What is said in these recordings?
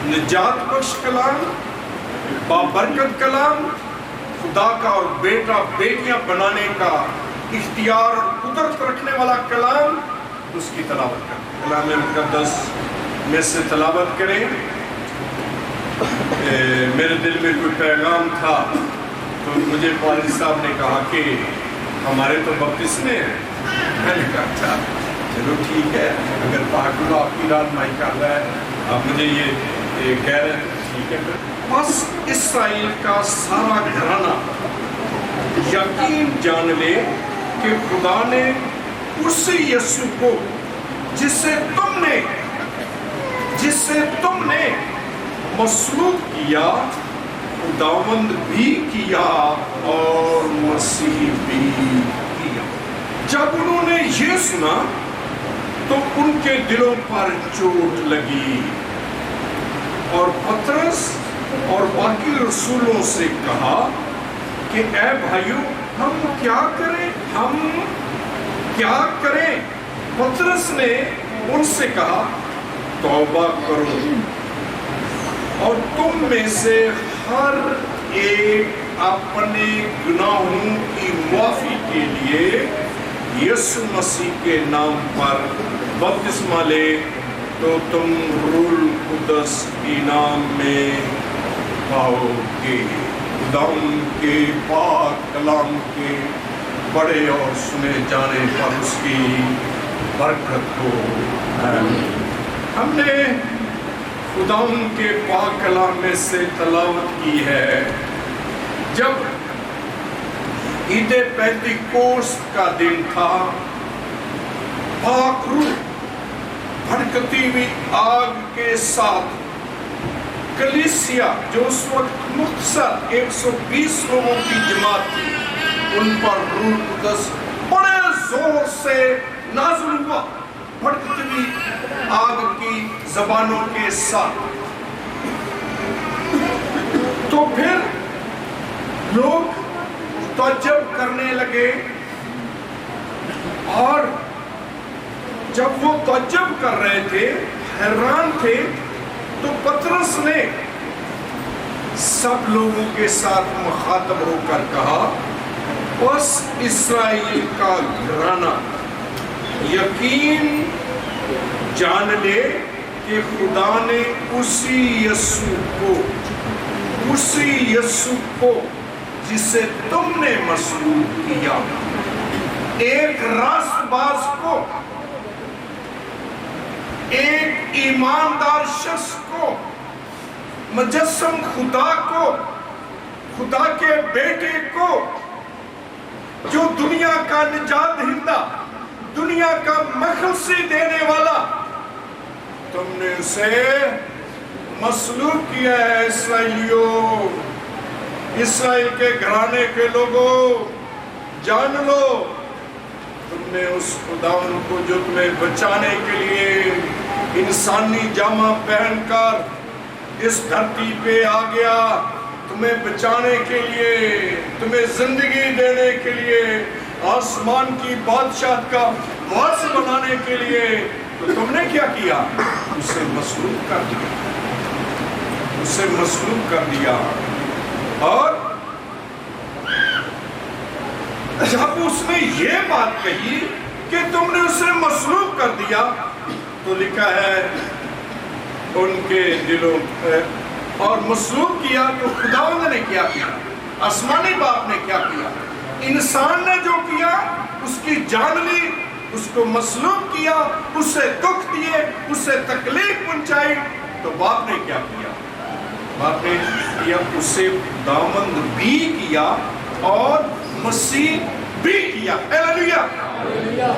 نجات بخش کلام، بابرکت کلام، خدا کا اور بیٹا بیٹیاں بنانے کا اختیار اور قدرت رکھنے والا کلام، اس کی تلاوت کریں، کلام مقدس میں سے تلاوت کریں۔ میرے دل میں کوئی پیغام تھا تو مجھے پادری صاحب نے کہا کہ ہمارے تو بپتسمے ہیں۔ میں نے کہا اچھا چلو ٹھیک ہے، اگر پاک اللہ آپ کی رہنمائی کر رہا ہے، آپ مجھے یہ کہہ رہے ہیں ٹھیک ہے۔ بس اسرائیل کا سارا گھرانہ یقین جان لے کہ خدا نے اسی یسوع کو جس سے تم نے مصلوب کیا، خداوند بھی کیا اور مسیح بھی کیا۔ جب انہوں نے یہ سنا تو ان کے دلوں پر چوٹ لگی اور پترس اور باقی رسولوں سے کہا کہ اے بھائیو ہم کیا کریں؟ پترس نے ان سے کہا توبہ کرو اور تم میں سے ہر ایک اپنے گناہوں کی معافی کے لیے یسوع مسیح کے نام پر بپتسمہ لے تو تم روح القدس انعام میں پاؤ گے۔ خداوند کے پاک کلام کے بڑے اور سنے جانے پر اس کی برکت ہو۔ ہم نے خداوند کے پاک کلام میں سے تلاوت کی ہے۔ جب عید پینتیکوست کا دن تھا، پاک روح بھڑکتی ہوئی آگ کے ساتھ کلیسیا جو اس وقت مختصر 120 لوگوں کی جماعت تھی، ان پر روح القدس بڑے زور سے نازل ہوا، بھڑکتی ہوئی آگ کی زبانوں کے ساتھ۔ تو پھر لوگ تعجب کرنے لگے، اور جب وہ تعجب کر رہے تھے، حیران تھے، تو پترس نے سب لوگوں کے ساتھ مخاطب ہو کر کہا بس اسرائیل کا گھرانہ یقین جان لے کہ خدا نے اسی یسوع کو جسے تم نے مصلوب کیا، ایک راست باز کو، ایک ایماندار شخص کو، مجسم خدا کو، خدا کے بیٹے کو، جو دنیا کا نجات دہندہ، دنیا کا مخلصی دینے والا، تم نے اسے مصلوب کیا ہے۔ اسرائیلیوں، اسرائیل کے گھرانے کے لوگوں، جان لو تم نے اس خداوند کو جو تمہیں بچانے کے لیے انسانی جامہ پہن کر اس دھرتی پہ آ گیا، تمہیں بچانے کے لیے، تمہیں زندگی دینے کے لیے، آسمان کی بادشاہت کا وارث بنانے کے لیے، تو تم نے کیا کیا؟ اسے مصلوب کر دیا، اسے مصلوب کر دیا۔ اور جب اس نے یہ بات کہی کہ تم نے اسے مصلوب کر دیا، تو لکھا ہے ان کے دلوں پہ، اور مصلوب کیا تو خداوند نے کیا کیا؟ آسمانی باپ نے کیا کیا؟ انسان نے جو کیا اس کی جان لی، اس کو مصلوب کیا، اسے دکھ دیے، اسے تکلیف پہنچائی، تو باپ نے کیا کیا؟ باپ نے کیا اسے خداوند بھی کیا اور مسیح بھی کیا۔ ہیلیلویا!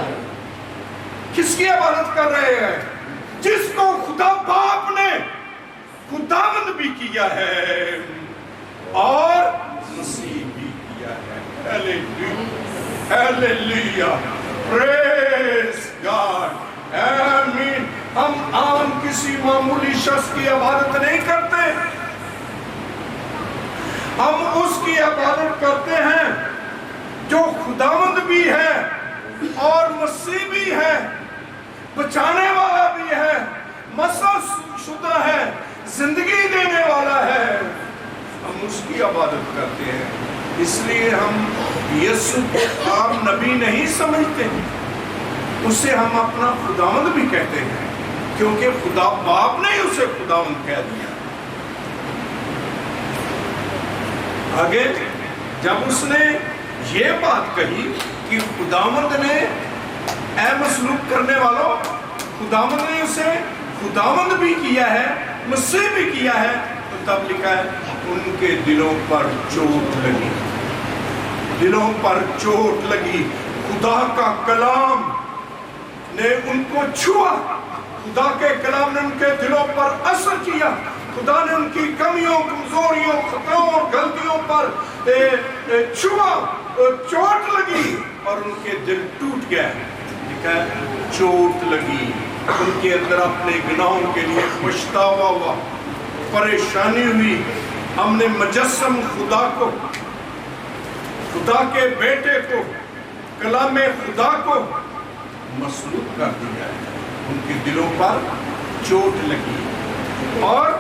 کس کی عبادت کر رہے ہیں؟ جس کو خدا باپ نے خداوند بھی کیا ہے اور مسیح بھی کیا ہے۔ ہیلیلویا! پریز گاڈ! آمین! ہم عام کسی معمولی شخص کی عبادت نہیں کرتے، ہم اس کی عبادت کرتے ہیں جو خداوند بھی ہے اور مسیح بھی ہے، بچانے والا بھی ہے، مسح شدہ ہے، زندگی کی عبادت کرتے ہیں، اس لیے ہم یسوع کو عام نبی نہیں سمجھتے، اسے ہم اپنا خداوند بھی کہتے ہیں، کیونکہ خدا باپ نے اسے خداوند کہہ دیا۔ آگے جب اس نے یہ بات کہی کہ خداوند نے، اے مسلوب کرنے والوں، خداوند نے اسے خداوند بھی کیا ہے، مسیح بھی کیا ہے، تو تب لکھا ہے ان کے دلوں پر چوٹ لگی، دلوں پر چوٹ لگی۔ خدا کا کلام نے ان کو چھوا، خدا کے کلام نے ان کے دلوں پر اثر کیا، خدا نے ان کی کمیوں، کمزوریوں، خطاؤں اور غلطیوں پر چھوا، چوٹ لگی اور ان کے دل ٹوٹ گئے۔ لکھا ہے چوٹ لگی، ان کے اندر اپنے گناہوں کے لیے پچھتاوا ہوا، پریشانی ہوئی۔ ہم نے مجسم خدا کو، خدا کے بیٹے کو، کلام خدا کو مسلوب کر دیا ہے، ان کے دلوں پر چوٹ لگی۔ اور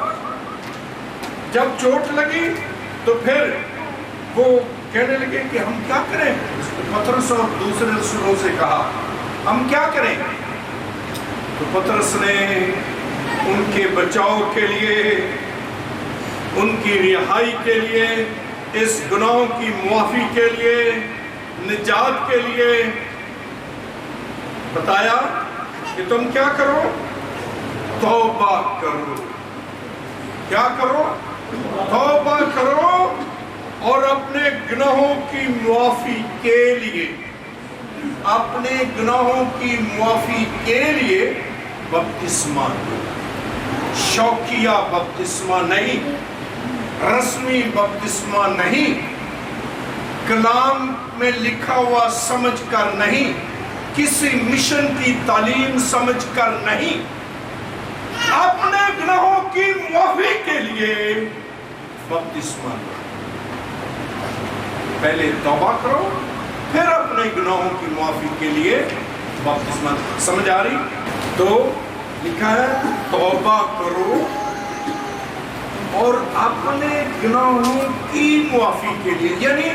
جب چوٹ لگی تو پھر وہ کہنے لگے کہ ہم کیا کریں؟ پطرس اور دوسرے رسولوں سے کہا ہم کیا کریں؟ تو پطرس نے ان کے بچاؤ کے لیے، ان کی رہائی کے لیے، اس گناہوں کی معافی کے لیے، نجات کے لیے بتایا کہ تم کیا کرو؟ توبہ کرو۔ کیا کرو؟ توبہ کرو اور اپنے گناہوں کی معافی کے لیے، اپنے گناہوں کی معافی کے لیے بپتسمہ دو۔ شوقیہ بپتسمہ نہیں، رسمی بپتسمہ نہیں، کلام میں لکھا ہوا سمجھ کر نہیں، کسی مشن کی تعلیم سمجھ کر نہیں، اپنے گناہوں کی معافی کے لیے بپتسمہ دو۔ پہلے توبہ کرو، پھر اپنے گناہوں کی معافی کے لیے بپتسمہ دو۔ سمجھ آ رہی؟ تو لکھا ہے توبہ کرو اور اپنے گناہوں کی معافی کے لیے، یعنی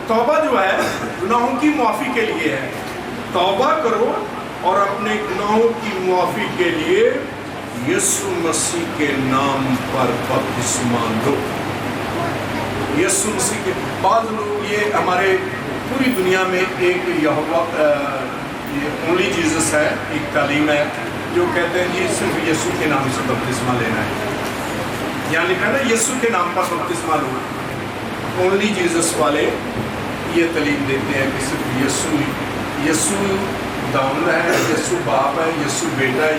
توبہ جو ہے گناہوں کی معافی کے لیے ہے۔ توبہ کرو اور اپنے گناہوں کی معافی کے لیے یسوع مسیح کے نام پر بپتسمہ دو۔ یسوع مسیح کے بعض لوگ، یہ ہمارے پوری دنیا میں ایک اونلی جیزس ہے، ایک تعلیم ہے جو کہتے ہیں جی صرف یسوع کے نام سے بپتسمہ لینا ہے، یہاں لکھا ہے نا یسوع کے نام پر بپتسمہ لو۔ اونلی جیزس والے یہ تعلیم دیتے ہیں کہ صرف یسوع خداوند ہے، یسوع باپ ہے، یسوع بیٹا ہے،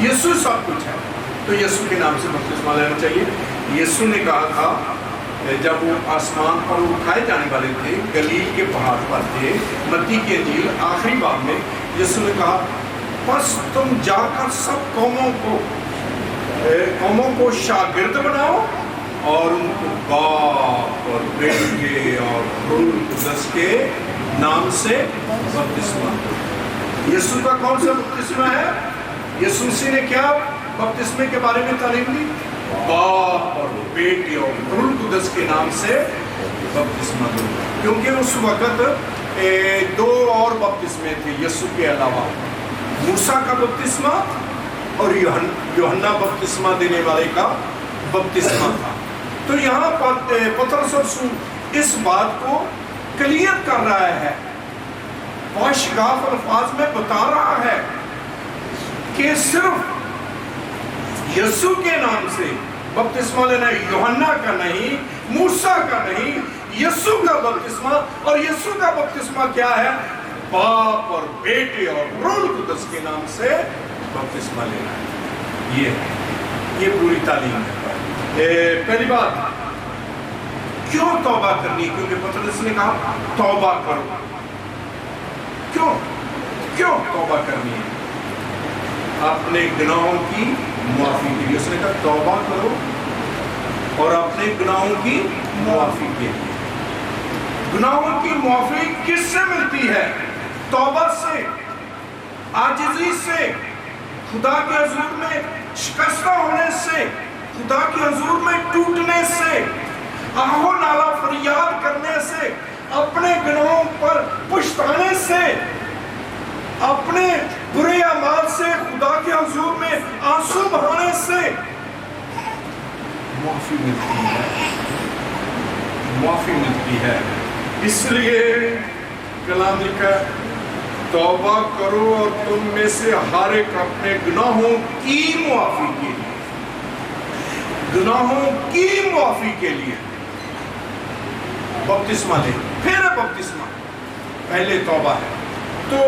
یسوع سب کچھ ہے، تو یسوع کے نام سے بپتسمہ لینا چاہیے۔ یسوع نے کہا تھا جب وہ آسمان پر اٹھائے جانے والے تھے، گلیل کے پہاڑ پر تھے، متی کی انجیل آخری باب میں یسوع نے کہا بس تم جا کر سب قوموں کو شاگرد بناؤ اور ان کو باپ اور بیٹے اور روح القدس کے نام سے بپتسمہ دو۔ یسوع کا کون سا بپتسمہ ہے؟ یسوع مسیح نے کیا بپتسمے کے بارے میں تعلیم دی؟ باپ اور بیٹے اور روح القدس کے نام سے بپتسمہ دو۔ کیونکہ اس وقت دو اور بپتسمے تھے یسوع کے علاوہ، موسیٰ کا بپتسمہ اور یوحنا بپتسمہ دینے والے کا بپتسمہ تھا۔ تو یہاں پر پطرس رسول اس بات کو کلیئر کر رہا ہے، باشگاف الفاظ میں بتا رہا ہے کہ صرف یسوع کے نام سے بپتسمہ لینا، یوحنا کا نہیں، موسیٰ کا نہیں، یسوع کا بپتسمہ۔ اور یسوع کا بپتسمہ کیا ہے؟ باپ اور بیٹے اور روح القدس کے نام سے بپتسمہ لینا ہے۔ یہ پوری تعلیم ہے۔ پہلی بات، کیوں توبہ کرنی؟ کیونکہ پطرس نے کہا توبہ کرو۔ کیوں توبہ کرنی ہے؟ اپنے گناہوں کی معافی کے لیے۔ اس نے کہا توبہ کرو اور اپنے گناہوں کی معافی کے لیے۔ گناہوں کی معافی کس سے ملتی ہے؟ توبہ سے، عاجزی سے، خدا کے حضور میں شکستہ ہونے سے، خدا کے حضور میں ٹوٹنے سے، آہو نالا فریاد کرنے سے، اپنے گناہوں پر پچھتانے سے، اپنے برے اعمال سے خدا کے حضور میں آنسو بہانے سے معافی ملتی ہے، معافی ملتی ہے۔ اس لیے کلام لکھا ہے، توبہ کرو اور تم میں سے ہر ایک اپنے گناہوں کی معافی کے لیے، گناہوں کی معافی کے لیے بپتسمہ لے۔ پھر بپتسمہ، پہلے توبہ ہے۔ تو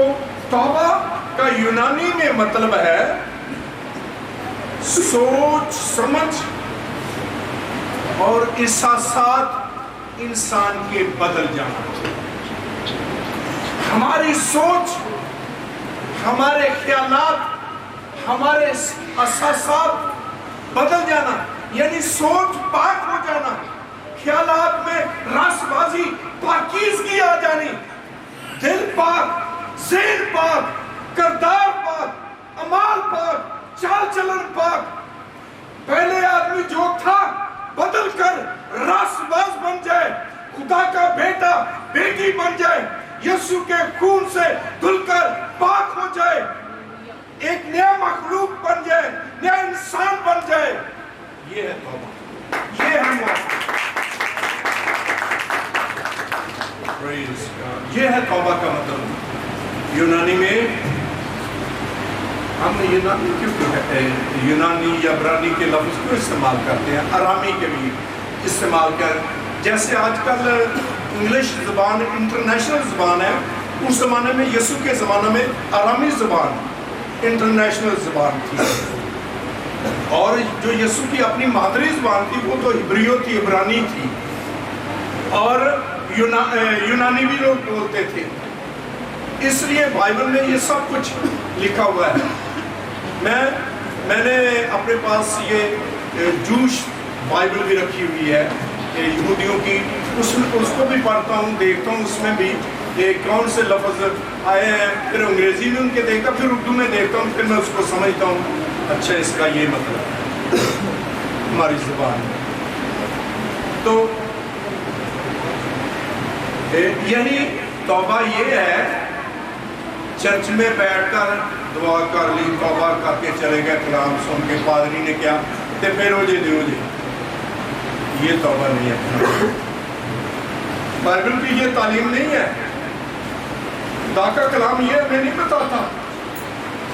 توبہ کا یونانی میں مطلب ہے سوچ سمجھ اور احساسات انسان کے بدل جانا۔ ہماری سوچ، ہمارے خیالات، ہمارے احساسات بدل جانا، یعنی سوچ پاک ہو جانا، خیالات میں رس بازی، پاکیزگی آ جانی، دل پاک، ذہن پاک، کردار پاک، اعمال پاک، چال چلن پاک۔ پہلے آدمی جو تھا بدل کر رس باز بن جائے، خدا کا بیٹا بیٹی بن جائے، یسوع کے خون سے دھل کر پاک ہو جائے، ایک نیا مخلوق بن جائے، نیا انسان بن جائے۔ یہ ہے توبہ، یہ ہے معافی، یہ ہے توبہ کا مطلب۔ یونانی میں ہم یونانی کیوں کہتے ہیں؟ یونانی یا عبرانی کے لفظ کیوں استعمال کرتے ہیں؟ آرامی کے بھی استعمال کر، جیسے آج کل انگلش زبان انٹرنیشنل زبان ہے، اس زمانے میں یسوع کے زمانے میں آرامی زبان انٹرنیشنل زبان تھی، اور جو یسوع کی اپنی مادری زبان تھی وہ تو ہبریو تھی، عبرانی تھی، اور یونانی بھی لوگ بولتے تھے۔ اس لیے بائبل میں یہ سب کچھ لکھا ہوا ہے۔ میں نے اپنے پاس یہ جوش بائبل بھی رکھی ہوئی ہے یہودیوں کی، اس کو بھی پڑھتا ہوں، دیکھتا ہوں اس میں بھی کون سے لفظ آئے ہیں، پھر انگریزی میں ان کے دیکھتا، پھر اردو میں دیکھتا ہوں، پھر میں اس کو سمجھتا ہوں، اچھا اس کا یہ مطلب ہماری زبان میں۔ تو یعنی توبہ یہ ہے، چرچ میں بیٹھ کر دعا کر لی، توبہ کر کے چلے گئے، کلام سن کے پادری نے کیا تے پھر ہو جائے دیو جی، یہ توبہ نہیں ہے۔ بائبل کی یہ تعلیم نہیں ہے۔ خدا کا کلام یہ ہمیں نہیں بتاتا،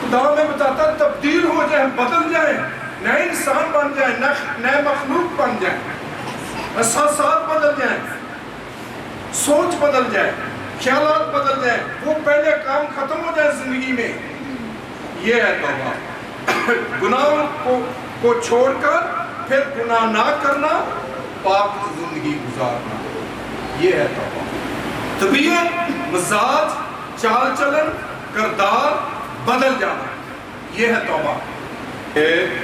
خدا ہمیں بتاتا تبدیل ہو جائے، بدل جائے، نئے انسان بن جائے، نئے مخلوق بن جائے، احساسات بدل جائیں، سوچ بدل جائے، خیالات بدل جائیں، وہ پہلے کام ختم ہو جائے زندگی میں۔ یہ ہے توبہ، گناہوں کو چھوڑ کر پھر گناہ نہ کرنا، پاک زندگی گزارنا، یہ ہے توبہ۔ طبیعت، مزاج، چال چلن، کردار بدل جانا، یہ ہے توبہ۔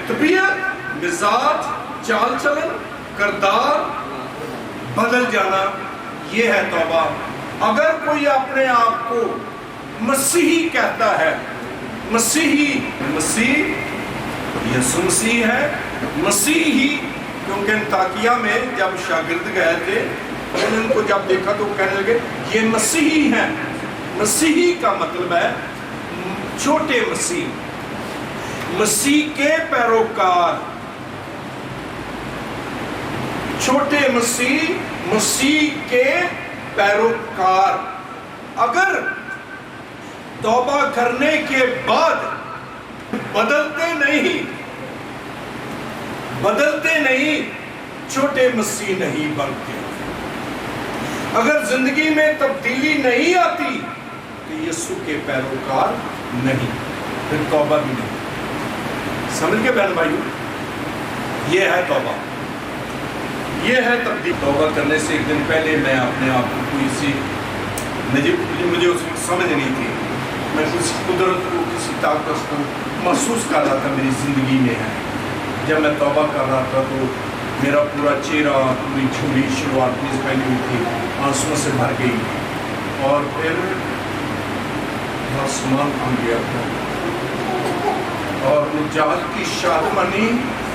طبیعت، مزاج، چال چلن، کردار بدل جانا، یہ ہے توبہ۔ اگر کوئی اپنے آپ کو مسیحی کہتا ہے، مسیحی، مسیح یسوع مسیح ہے، مسیحی، کیونکہ انطاکیہ میں جب شاگرد گئے تھے انہوں نے ان کو جب دیکھا تو کہنے لگے یہ مسیحی ہیں۔ مسیحی کا مطلب ہے چھوٹے مسیح، مسیح کے پیروکار، چھوٹے مسیح، مسیح کے پیروکار۔ اگر توبہ کرنے کے بعد بدلتے نہیں، چھوٹے مسیح نہیں بنتے۔ اگر زندگی میں تبدیلی نہیں آتی تو یسوع کے پیروکار نہیں، پھر توبہ بھی نہیں۔ سمجھ کے بہن بھائیو، یہ ہے توبہ، یہ ہے تبدیل۔ توبہ کرنے سے ایک دن پہلے میں اپنے آپ کو کوئی سی مجھے اس وقت سمجھ نہیں تھی، میں کسی قدرت کو، کسی طاقت کو محسوس کر رہا تھا میری زندگی میں ہے۔ جب میں توبہ کر رہا تھا تو میرا پورا چہرہ، پوری جھولی شلوار نیز پہنی ہوئی تھی، آنسوؤں سے بھر گئی، اور پھر آسمان آ گیا تھا اور نجات کی شادمانی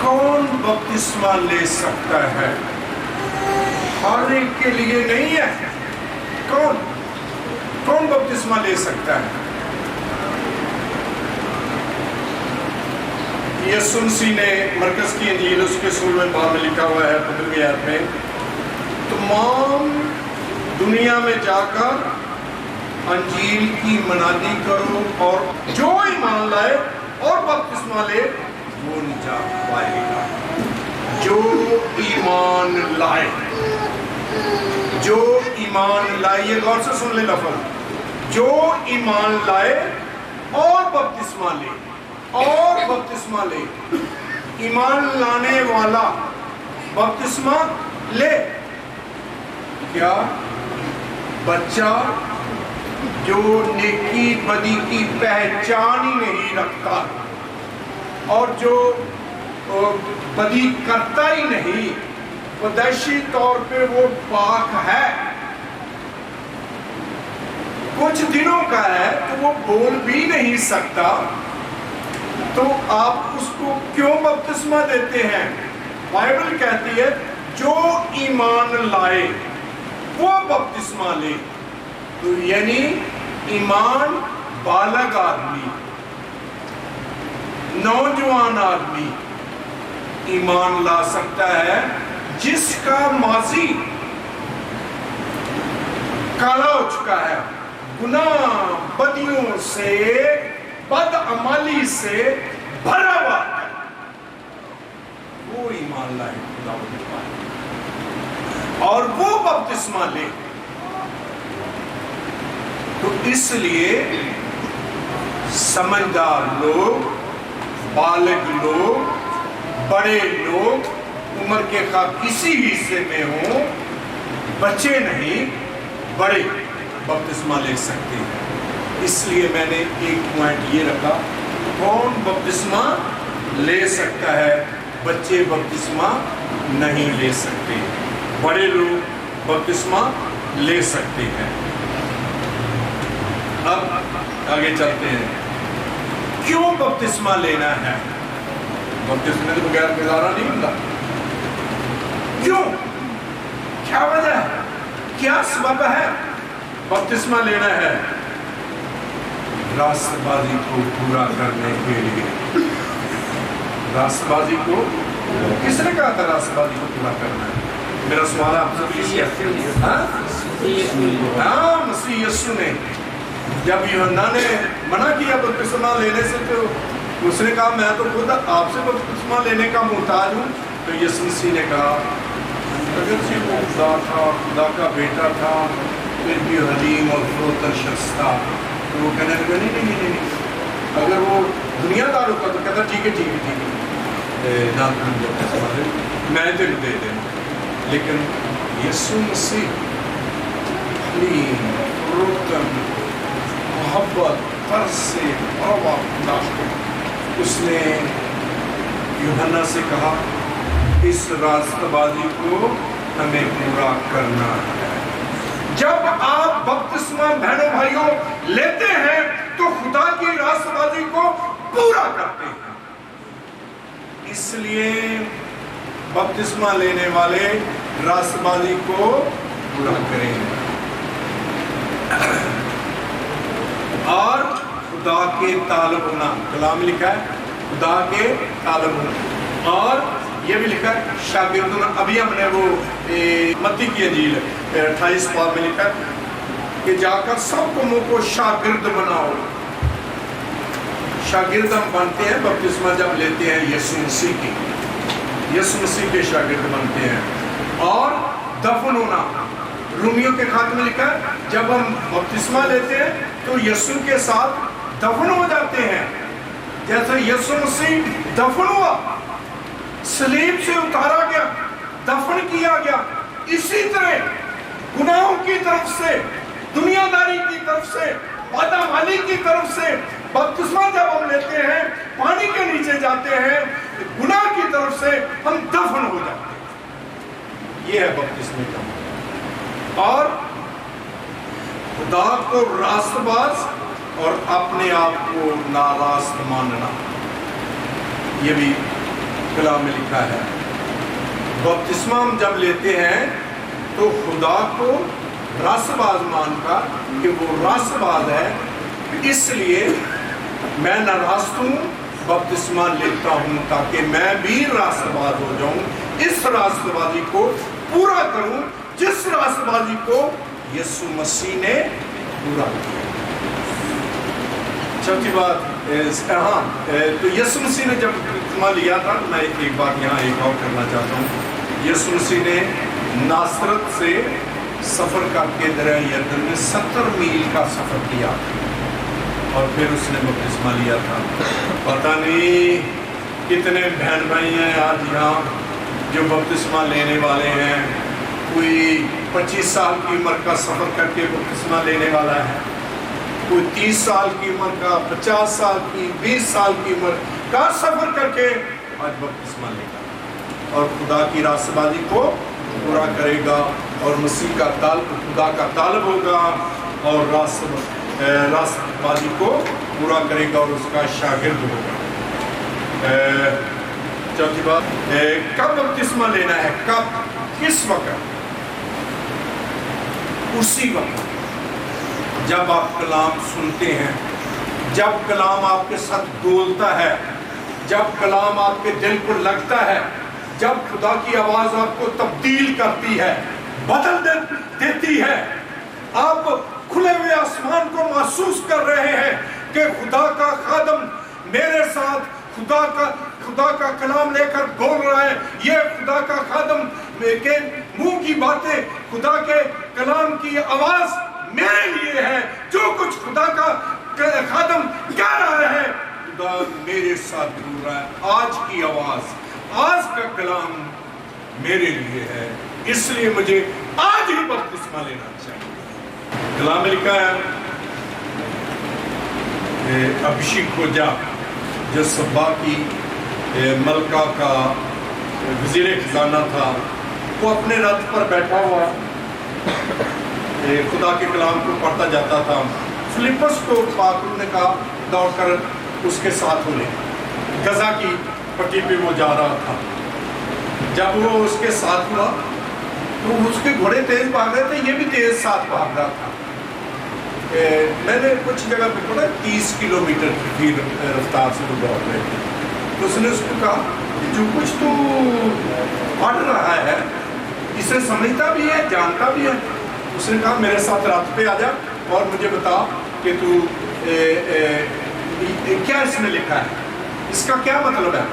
کون بپتسمہ لے سکتا ہے؟ ہر ایک کے لیے نہیں ہے۔ کون بپتسمہ لے سکتا ہے؟ یسوع مسیح نے مرکز کی انجیل اس کے 16ویں باب میں لکھا ہوا ہے 15ویں آیت میں، تمام دنیا میں جا کر انجیل کی منادی کرو اور جو ایمان لائے اور بپتسمہ لے وہ نجات پائے گا۔ جو ایمان لائے، جو ایمان لائے، یہ غور سے سن لے لفظ، جو ایمان لائے اور بپتسمہ لے، اور بپتسمہ لے۔ ایمان لانے والا بپتسمہ لے۔ کیا بچہ جو نیکی بدی کی پہچان ہی نہیں رکھتا اور جو بدی کرتا ہی نہیں، پیدائشی طور پہ وہ پاک ہے، کچھ دنوں کا ہے تو وہ بول بھی نہیں سکتا، تو آپ اس کو کیوں بپتسمہ دیتے ہیں؟ بائبل کہتی ہے جو ایمان لائے وہ بپتسمہ لے۔ تو یعنی ایمان بالغ آدمی، نوجوان آدمی ایمان لا سکتا ہے جس کا ماضی کالا ہو چکا ہے، گناہ بدیوں سے، بدعمالی سے بھرا ہوا ہے، وہ ایمان لائے خدا کے پاس اور وہ بپتسمہ لے۔ تو اس لیے سمجھدار لوگ، بالغ لوگ، بڑے لوگ عمر کے کسی حصے میں ہوں، بچے نہیں بڑے بپتسمہ لے سکتے ہیں۔ اس لیے میں نے ایک پوائنٹ یہ رکھا، کون بپتسمہ لے سکتا ہے؟ بچے بپتسمہ نہیں لے سکتے، بڑے لوگ بپتسمہ لے سکتے ہیں۔ اب آگے چلتے ہیں، کیوں بپتسمہ لینا ہے؟ بپتسمہ کے بغیر گزارا نہیں ہوتا۔ کیوں؟ کیا وجہ ہے؟ کیا سبب ہے بپتسمہ لینا ہے؟ راست بازی کو پورا کرنے کے لیے۔ راست بازی کو کس نے کہا تھا راست بازی کو پورا کرنا ہے؟ میرا سوال آپ سے مسیح یسوع نے جب یوحنا نے منع کیا بپتسمہ لینے سے تو اس نے کہا میں تو خود آپ سے بپتسمہ لینے کا محتاج ہوں۔ تو یسوع مسیح نے کہا اگرچہ وہ خدا تھا، خدا کا بیٹا تھا، پھر بھی حلیم اور فروتن شخص تھا۔ تو وہ کہنے لگا نہیں، اگر وہ دنیا دار ہوتا تو کہتا ٹھیک ہے میں تیرے دے دیں۔ لیکن یسوع مسیح حلیم، فروتن، محبت، ترس سے بڑا اس نے یوحنا سے کہا اس راست بازی کو ہمیں پورا کرنا ہے۔ جب آپ بپتسمہ بہنوں بھائیوں لیتے ہیں تو خدا کی راست بازی کو پورا کرتے ہیں۔ اس لیے بپتسمہ لینے والے راست بازی کو پورا کریں اور خدا کے طالب ہونا، کلام لکھا ہے خدا کے طالب ہونا، اور یہ بھی لکھا ہے شاگرد ہونا۔ ابھی ہم نے وہ متی کی انجیل 28 باب میں لکھا ہے کہ جا کر سب قوموں کو شاگرد بناؤ۔ شاگرد ہم بنتے ہیں بپتسمہ جب لیتے ہیں یسوع مسیح کی، یسوع مسیح کے شاگرد بنتے ہیں۔ اور دفن ہونا، رومیوں کے خط میں لکھا ہے جب ہم بپتسمہ لیتے ہیں تو یسوع کے ساتھ دفن ہو جاتے ہیں۔ جیسے یسوع مسیح دفن ہوا، صلیب سے اتارا گیا، دفن کیا گیا، اسی طرح گناہوں کی طرف سے، دنیا داری کی طرف سے، بدعمالی کی طرف سے بپتسمہ جب ہم لیتے ہیں، پانی کے نیچے جاتے ہیں، گناہ کی طرف سے ہم دفن ہو جاتے ہیں۔ یہ ہے بپتسمے کا۔ اور خدا کو راست باز اور اپنے آپ کو ناراست ماننا، یہ بھی کلام میں لکھا ہے بپتسمہ ہم جب لیتے ہیں تو خدا کو راست باز مان کر کہ وہ راست باز ہے، اس لیے میں نہ راست ہوں، بپتسمہ لیتا ہوں تاکہ میں بھی راست باز ہو جاؤں، اس راست بازی کو پورا کروں جس راست بازی کو یسوع مسیح نے پورا کیا۔ چوتھی بات تو یسوع مسیح نے جب بپتسمہ لیا تھا، میں ایک بات یہاں ایک اور کرنا چاہتا ہوں، یسوع مسیح نے ناصرت سے سفر کر کے دریا یردن میں 70 میل کا سفر کیا اور پھر اس نے بپتسمہ لیا تھا۔ پتہ نہیں کتنے بہن بھائی ہیں آج یہاں جو بپتسمہ لینے والے ہیں، کوئی 25 سال کی عمر کا سفر کر کے بپتسمہ لینے والا ہے، کوئی 30 سال کی عمر کا، 50 سال کی، 20 سال کی عمر کا سفر کر کے آج بپتسمہ لے گا اور خدا کی راست بازی کو پورا کرے گا اور مسیح کا طالب خدا کا طالب ہوگا اور راست بازی کو پورا کرے گا اور اس کا شاگرد ہوگا۔ چوتھی بات، کب بپتسمہ لینا ہے؟ کب؟ کس وقت؟ اسی وقت جب آپ کلام سنتے ہیں، جب کلام آپ کے ساتھ ڈولتا ہے، جب کلام آپ کے دل پر لگتا ہے، جب خدا کی آواز آپ کو تبدیل کرتی ہے، بدل دیتی ہے، آپ کھلے ہوئے آسمان کو محسوس کر رہے ہیں کہ خدا کا خادم میرے ساتھ خدا کا کلام لے کر بول رہا ہے، یہ خدا کا خادم کے منہ کی باتیں، خدا کے کلام کی آواز میرے لیے ہے، جو کچھ خدا کا خادم کہہ رہا ہے خدا میرے ساتھ بول رہا ہے، آج کی آواز، آج کا کلام میرے لیے ہے، اس لیے مجھے آج ہی بپتسمہ لینا چاہیے۔ کلام میں لکھا ہے ابھیشیک کھوجا جو سبا کی ملکہ کا وزیر خزانہ تھا، وہ اپنے رتھ پر بیٹھا ہوا خدا کے کلام کو پڑھتا جاتا تھا۔ فلپس کو پاک نے کہا دوڑ کر اس کے ساتھ ہو لے، غزہ کی پٹی پہ وہ جا رہا تھا۔ جب وہ اس کے ساتھ ہوا تو اس کے گھوڑے تیز بھاگ رہے تھے، یہ بھی تیز ساتھ بھاگ رہا تھا۔ میں نے کچھ جگہ پہ پڑھا 30 کلومیٹر کی رفتار سے وہ دوڑ رہے تھے۔ تو اس نے اس کو کہا کہ جو کچھ تو پڑھ رہا ہے اسے سمجھتا بھی ہے، جانتا بھی ہے۔ اس نے کہا میرے ساتھ رات پہ آ جا اور مجھے بتا کہ تو کیا اس میں لکھا ہے، اس کا کیا مطلب ہے،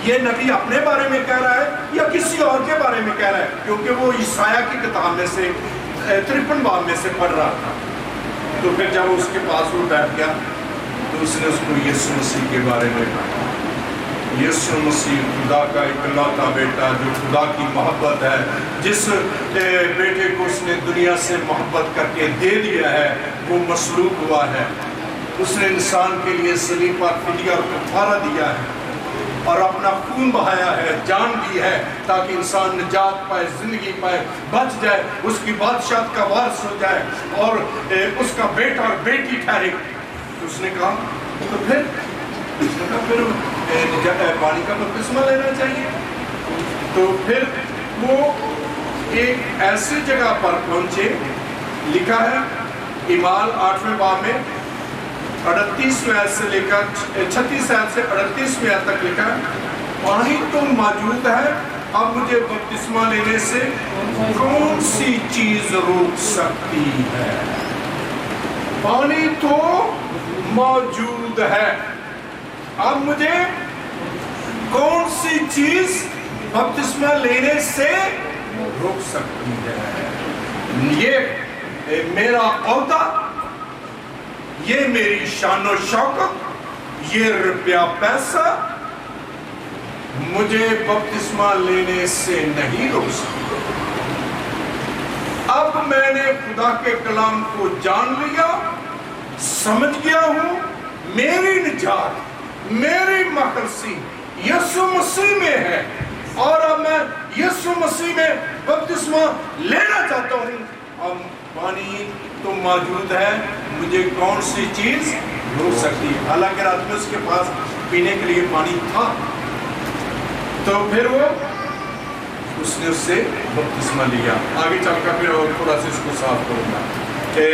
یہ نبی اپنے بارے میں کہہ رہا ہے یا کسی اور کے بارے میں کہہ رہا ہے، کیونکہ وہ عیسائیہ کی کتاب میں سے 53 باب میں سے پڑھ رہا تھا۔ تو پھر جب اس کے پاس وہ بیٹھ گیا تو اس نے اس کو یسوع مسیح کے بارے میں کہا، یسوع مسیح خدا کا اکلوتا بیٹا جو خدا کی محبت ہے، جس بیٹے کو اس نے دنیا سے محبت کر کے دے دیا ہے، وہ مصلوب ہوا ہے، اس نے انسان کے لیے صلیب پر فدیہ اور کفارہ دیا ہے اور اپنا خون بہایا ہے، جان دی ہے تاکہ انسان نجات پائے، زندگی پائے، بچ جائے، اس کی بادشاہت کا وارث ہو جائے اور اس کا بیٹا اور بیٹی ٹھہرے۔ تو اس نے کہا تو پھر پانی کا بپتسمہ لینا چاہیے۔ تو پھر وہ ایک ایسی جگہ پر پہنچے، لکھا ہے اعمال 8ویں باب میں 38ویں آیت سے لے کر 36 آیت سے 38ویں آیت تک لکھا ہے، پانی تو موجود ہے، اب مجھے بپتسمہ لینے سے کون سی چیز روک سکتی ہے؟ پانی تو موجود ہے، اب مجھے کون سی چیز بپتسمہ لینے سے روک سکتی ہے؟ یہ میرا عہدہ، یہ میری شان و شوکت، یہ روپیہ پیسہ مجھے بپتسمہ لینے سے نہیں روک سکتا۔ اب میں نے خدا کے کلام کو جان لیا، سمجھ گیا ہوں، میری نجات، میری مخلصی یسوع مسیح میں ہے اور اب میں یسوع مسیح میں بپتسمہ لینا چاہتا ہوں۔ اب پانی تو موجود ہے، مجھے کون سی چیز روک سکتی ہے؟ حالانکہ رات میں اس کے پاس پینے کے لیے پانی تو پھر وہ اس نے اس سے بپتسمہ لیا. آگے چل کر پھر اور تھوڑا سا اس کو صاف کروں گا کہ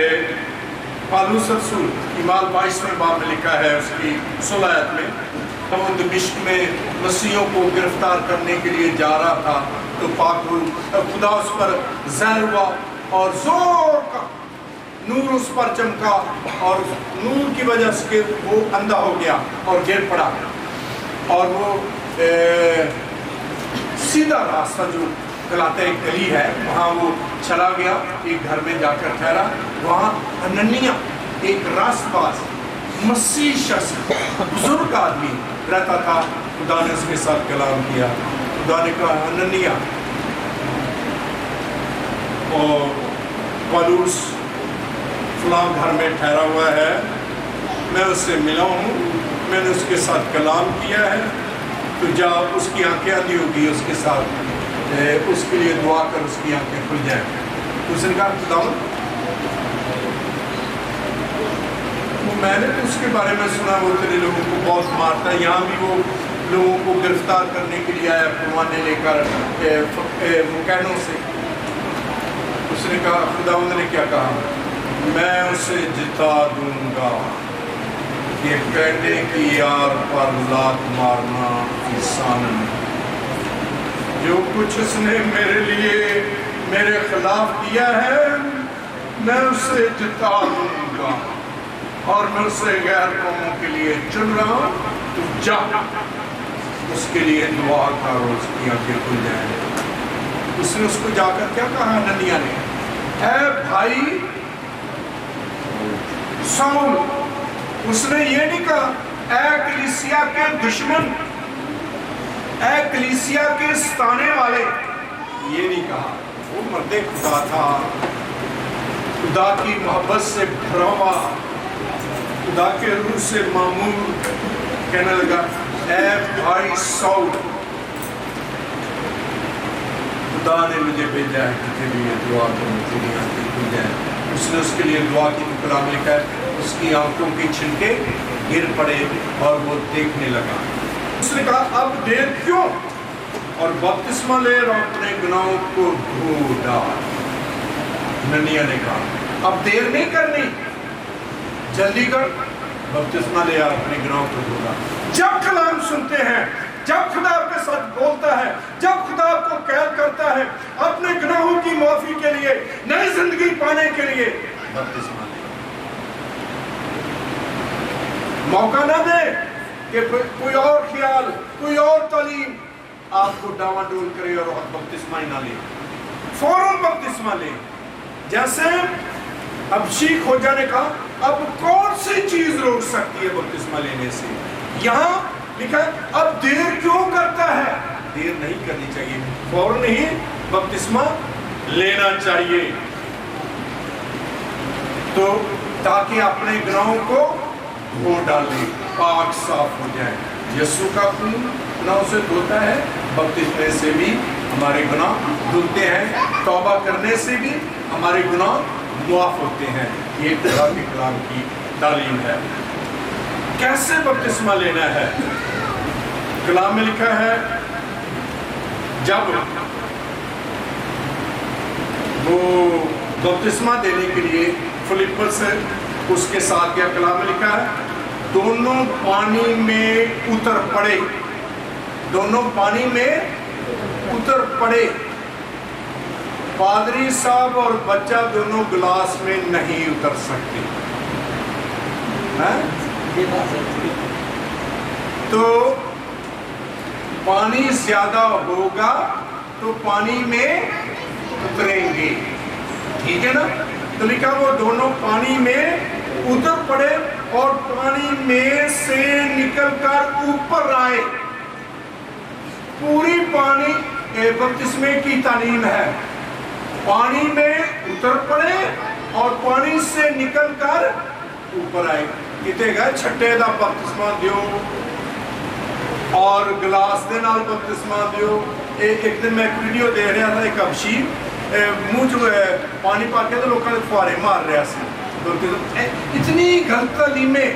پالوس رسول اعمال 22ویں باب میں لکھا ہے اس کی 16 آیت میں وہ دمشق میں مسیحیوں کو گرفتار کرنے کے لیے جا رہا تھا تو پاک خدا اس پر ظاہر ہوا اور زور کا نور اس پر چمکا اور نور کی وجہ سے وہ اندھا ہو گیا اور گر پڑا اور وہ سیدھا راستہ جو کہلاتا ایک گلی ہے وہاں وہ چلا گیا. ایک گھر میں جا کر ٹھہرا. وہاں حننیہ ایک راست باز مسیح شخص بزرگ آدمی رہتا تھا. خدا نے اس کے ساتھ کلام کیا. خدا نے کہا حننیہ اور پالوس فلاں گھر میں ٹھہرا ہوا ہے, میں اس سے ملا ہوں, میں نے اس کے ساتھ کلام کیا ہے, تو جا اس کی آنکھیں اندھی ہوگی اس کے ساتھ اس کے لیے دعا کر اس کی آنکھیں کھل جائیں. اس نے کہا خداوند میں نے اس کے بارے میں سنا وہ تیرے لوگوں کو بہت مارتا ہے, یہاں بھی وہ لوگوں کو گرفتار کرنے کے لیے آیا پروانے لے کر مکینوں سے. اس نے کہا خداوند نے کیا کہا میں اسے جتا دوں گا, یہ کہنے کی یار پر لات مارنا انسان جو کچھ اس نے میرے لیے میرے خلاف کیا ہے میں اسے جتا دوں گا اور میں اسے غیر قوموں کے لیے چن رہا ہوں. تو جا اس کے لیے دعا کرو اس کی آنکھیں کھل جائیں. اس نے اس کو جا کر کیا کہا حننیہ نے, اے بھائی سول. اس نے یہ نہیں کہا اے کلیسیا کے دشمن, اے کلیسیا کے ستانے والے, یہ نہیں کہا. وہ مرد خدا تھا, خدا کی محبت سے بھرا ہوا, خدا کے روح سے معمول. کہنے لگا اے بھائی سول خدا نے مجھے بھیجا ہے کہ تیرے لیے دعا کروں تیری آنکھیں کھل جائیں. اس نے اس کے لیے دعا کی تو کلام لکھا ہے اس کی آنکھوں کی چھلکے گر پڑے اور وہ دیکھنے لگا. اس نے کہا اب دیر کیوں, اور بپتسمہ لے اور اپنے گناہوں کو دھو ڈال. حننیہ نے کہا اب دیر نہیں کرنی, جلدی کر, بپتسمہ لے اور اپنے گناہوں کو دھو ڈال. جب کلام سنتے ہیں, جب خدا آپ کے ساتھ بولتا ہے, جب خدا آپ کو قید کرتا ہے اپنے گناہوں کی معافی کے لیے, نئی زندگی پانے کے لیے, بپتسمہ لے. موقع نہ دے کہ کوئی اور خیال, کوئی اور تعلیم آپ کو ڈاواں ڈول کرے اور بپتسمہ ہی نہ لے. فوراً بپتسمہ لے. جیسے ابشیک ہو جانے کا اب کون سی چیز روک سکتی ہے بپتسمہ لینے سے. یہاں لکھا ہے اب دیر کیوں کرتا ہے, دیر نہیں کرنی چاہیے, فوراً ہی بپتسمہ لینا چاہیے. تو تاکہ اپنے گناہوں کو دھو ڈالے, پاک صاف ہو جائے. یسوع کا خون گناہوں سے دھوتا ہے, بپتسمے سے بھی ہمارے گناہ دھلتے ہیں, توبہ کرنے سے بھی ہمارے گناہ معاف ہوتے ہیں. یہ خدا کے کلام کی تعلیم ہے. کیسے بپتسمہ لینا ہے؟ کلام میں لکھا ہے جب وہ بپتسمہ دینے کے لیے فلپس اس کے ساتھ کیا کلام میں لکھا ہے دونوں پانی میں اتر پڑے, دونوں پانی میں اتر پڑے. پادری صاحب اور بچہ دونوں گلاس میں نہیں اتر سکتے. تو پانی زیادہ ہوگا تو پانی میں اتریں گے, ٹھیک ہے نا. تو لکھا وہ دونوں پانی میں اتر پڑے اور پانی میں سے نکل کر اوپر آئے. پوری پانی بپتسمے کی تعلیم ہے. پانی میں اتر پڑے اور پانی سے نکل کر اوپر آئے. کہتے گئے چھٹے دا بپتسمہ دیو اور گلاس دے نال بپتسمہ دیو. ایک دن میں ایک ویڈیو دے رہا تھا, ایک ابشی منہ جو ہے پانی پا کے تو لوگوں نے فوارے مار رہا سی. اتنی غلط تعلیمیں,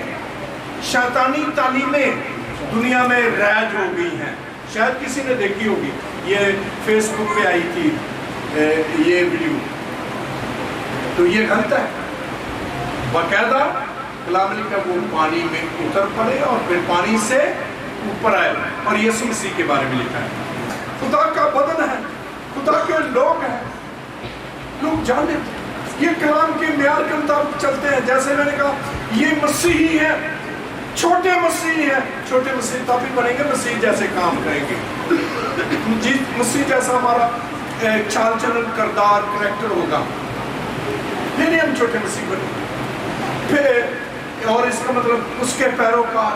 شیطانی تعلیمیں دنیا میں رائج ہو گئی ہیں. شاید کسی نے دیکھی ہوگی, یہ فیس بک پہ آئی تھی یہ ویڈیو. تو یہ غلط ہے. باقاعدہ کلام لکھا وہ پانی میں اتر پڑے اور پھر پانی سے اوپر آئے, اور یسوع مسیح کے بارے میں لکھا ہے. خدا کا بدن ہے, خدا کے لوگ ہیں, لوگ جان لیتے ہیں. یہ کلام کے معیار کے مطابق چلتے ہیں. جیسے میں نے کہا یہ مسیحی ہے, چھوٹے مسیحی ہیں. چھوٹے مسیح تب بھی بنیں گے مسیح جیسے کام کریں گے, جی مسیح جیسا ہمارا چال چلن کردار کریکٹر ہوگا, پھر ہی ہم چھوٹے مسیح بنیں گے. پھر اور اس کا مطلب اس کے پیروکار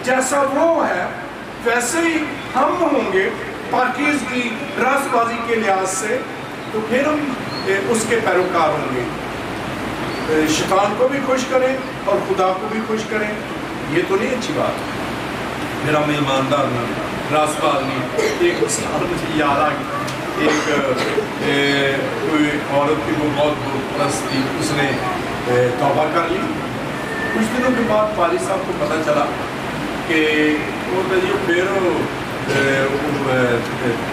جیسا وہ ہے ویسے ہی ہم ہوں گے پاکیزگی راست بازی کے لحاظ سے, تو پھر ہم اس کے پیروکار ہوں گے. شیطان کو بھی خوش کریں اور خدا کو بھی خوش کریں, یہ تو نہیں اچھی بات ہے. میرا مہماندار راست باز نہیں. ایک مثال مجھے یاد آ گئی, ایک کوئی عورت کی وہ بہت بت پرست تھی, اس نے توبہ کر لی. کچھ دنوں کے بعد پادری صاحب کو پتہ چلا کہ وہ بیرو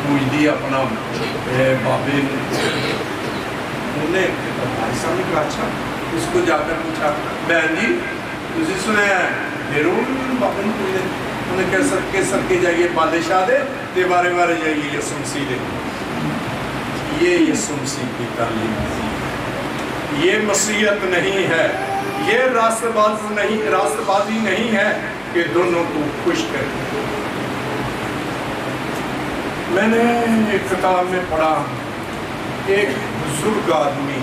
پوچھ دی اپنا بابے نے. پادری صاحب نے کہا اچھا, اس کو جا کر پوچھا بہن جی تھی سنیا بیرو بابے نے پوچھ دے, انہیں کہہ سر کے جائیے بادشاہ دے تے بارے بارے جائیے یسوع مسیح دے. یہ یسوع مسیح کی تعلیم ہے, یہ مسیحیت نہیں ہے, یہ راست بازی نہیں ہے کہ دونوں کو خوش کرے. میں نے ایک کتاب میں پڑھا, ایک بزرگ آدمی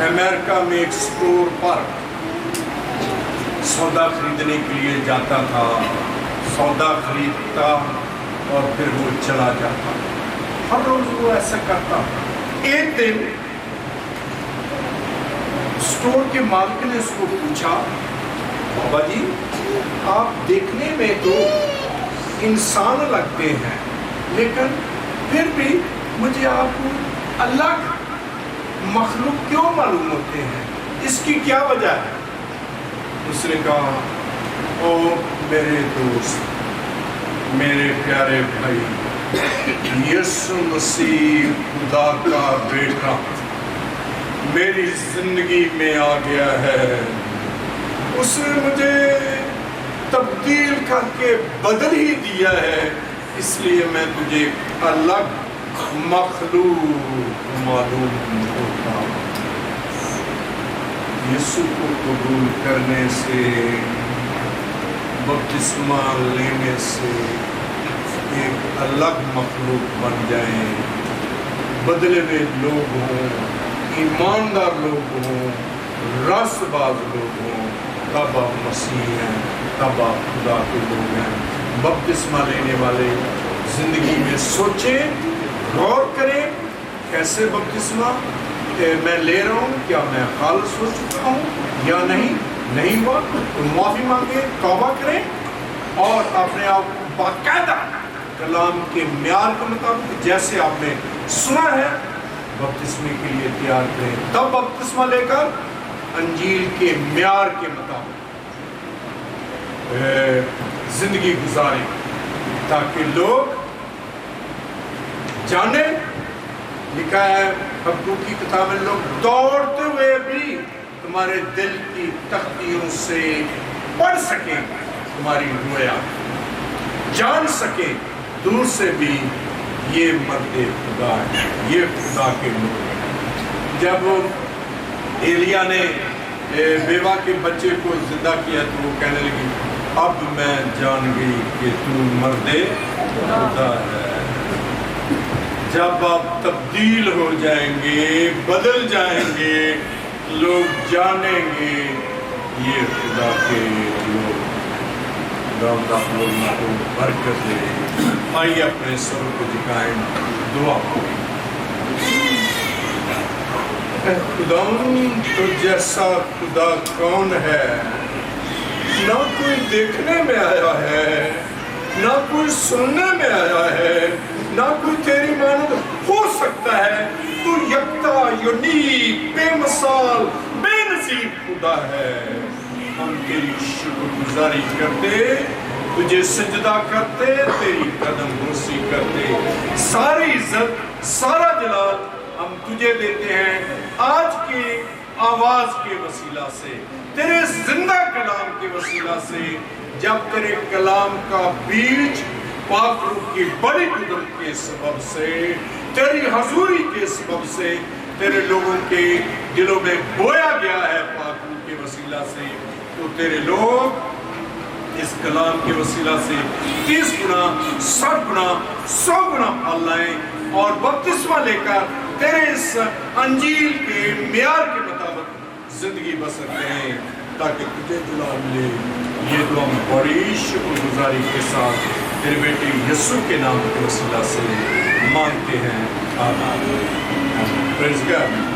امریکہ میں ایک سٹور پر سودا خریدنے کے لیے جاتا تھا, سودا خریدتا اور پھر وہ چلا جاتا. ہر روز وہ ایسا کرتا. ایک دن سٹور کے مالک نے اس کو پوچھا بابا جی آپ دیکھنے میں تو انسان لگتے ہیں لیکن پھر بھی مجھے آپ کو الگ مخلوق کیوں معلوم ہوتے ہیں, اس کی کیا وجہ ہے؟ اس نے کہا او میرے دوست, میرے پیارے بھائی, یسوع مسیح خدا کا بیٹا میری زندگی میں آ گیا ہے. اس نے مجھے تبدیل کر کے بدل ہی دیا ہے, اس لیے میں تجھے الگ مخلوق معلوم ہوتا. یسوع کو قبول کرنے سے, بپتسمہ لینے سے ایک الگ مخلوق بن جائیں, بدلے ہوئے لوگ ہوں, ایماندار لوگ ہوں, راست باز لوگ ہوں, تب آپ مسیح ہیں, تب آپ خدا کے لوگ ہیں. بپتسمہ لینے والے زندگی میں سوچیں, غور کریں کیسے بپتسمہ میں لے رہا ہوں, کیا میں خالص ہو چکا ہوں یا نہیں ہوا, تو معافی مانگیں, توبہ کریں اور اپنے آپ کو باقاعدہ کلام کے معیار کے مطابق جیسے آپ نے سنا ہے بپتسمے کے لیے تیار کریں. تب بپتسمہ لے کر انجیل کے معیار کے مطابق زندگی گزاریں تاکہ لوگ جانے. لکھا ہے حبقوق کی کتاب میں, لوگ دوڑتے ہوئے بھی تمہارے دل کی تختیوں سے پڑھ سکیں تمہاری رویا, جان سکیں دور سے بھی یہ مرد خدا ہے, یہ خدا کے لوگ ہیں. جب ایلیا نے بیوہ کے بچے کو زندہ کیا تو وہ کہنے لگی اب میں جان گئی کہ تو مرد خدا ہے. جب آپ تبدیل ہو جائیں گے, بدل جائیں گے, لوگ جانیں گے یہ خدا کے لوگ. خدا کو برکت دے. آئیے اپنے سر کو جھکائیں, دعا کریں. خدا تو جیسا خدا کون ہے, نہ کوئی دیکھنے میں آیا ہے, نہ کوئی سننے میں آیا ہے, نہ کوئی تیری مانند ہو سکتا ہے. تو یکتا, یونیک, بے مثال, بے نظیر خدا ہے. ہم تیری شکر گزاری کرتے تجھے سجدہ کرتے، تیری قدم بوسی کرتے. ساری عزت، سارا جلال ہم تجھے دیتے ہیں آج کی آواز کے وسیلہ سے، تیرے زندہ کلام کے وسیلہ سے. جب تیرے کلام کا بیج پاک روح کی بڑی قدرت کے سبب سے، تیری حضوری کے سبب سے تیرے لوگوں کے دلوں میں بویا گیا ہے پاک روح کے وسیلہ سے، تو تیرے لوگ اس کلام کے وسیلہ سے 30 گنا، 60 گنا، 100 گنا پھل لائیں اور بپتسمہ لے کر تیرے اس انجیل کے معیار کے مطابق زندگی بسر کریں تاکہ تجھے جلال ملے. یہ دعا ہم بڑی شکر گزاری کے ساتھ تیرے بیٹے یسوع کے نام کے وسیلہ سے مانگتے ہیں. آمین. پریز گاڈ.